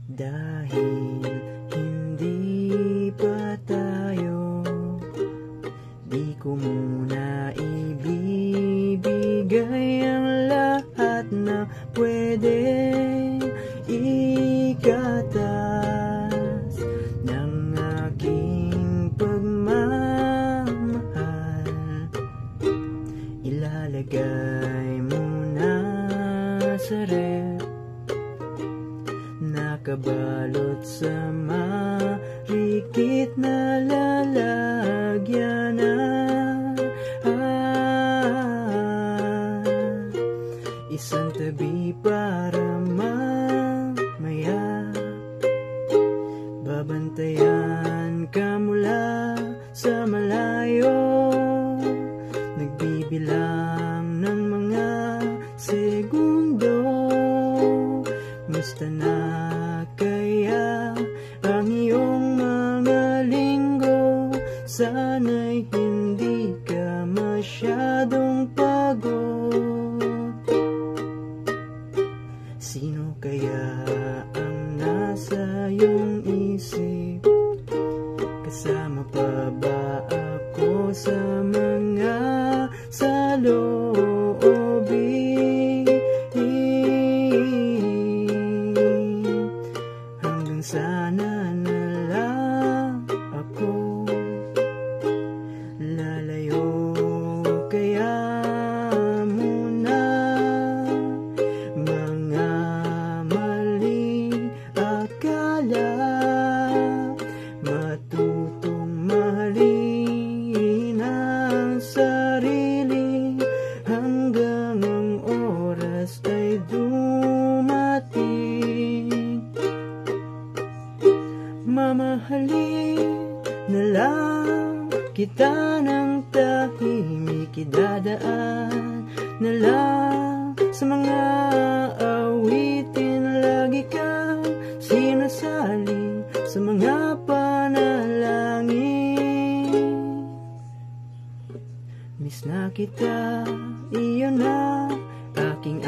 Dahil hindi pa tayo, di ko muna ibibigay ang lahat na pwede ikatas ng aking pagmamahal. Ilalagay muna sa ref, nakabalot sa marikit na lalagyanan. Isang tabi para mamaya, babantayan ka mula sa malayo, nagbibilang ng mga segundo. Musta na kaya ang iyong mga linggo? Sana'y hindi ka masyadong pagod. Sino kaya ang nasa iyong isip? Kasama pa ba ako sa mga saloobin? Hanggang sana na lang ako lalayo kaya muna. Mga maling akala, matutong mahalin ang sarili hanggang ang oras ay dumating. Mamahalin na lang kita ng tahimik, idadaan na lang sa mga awitin. Lagi kang sinasali sa mga panalangin. Miss na kita, iyon na aking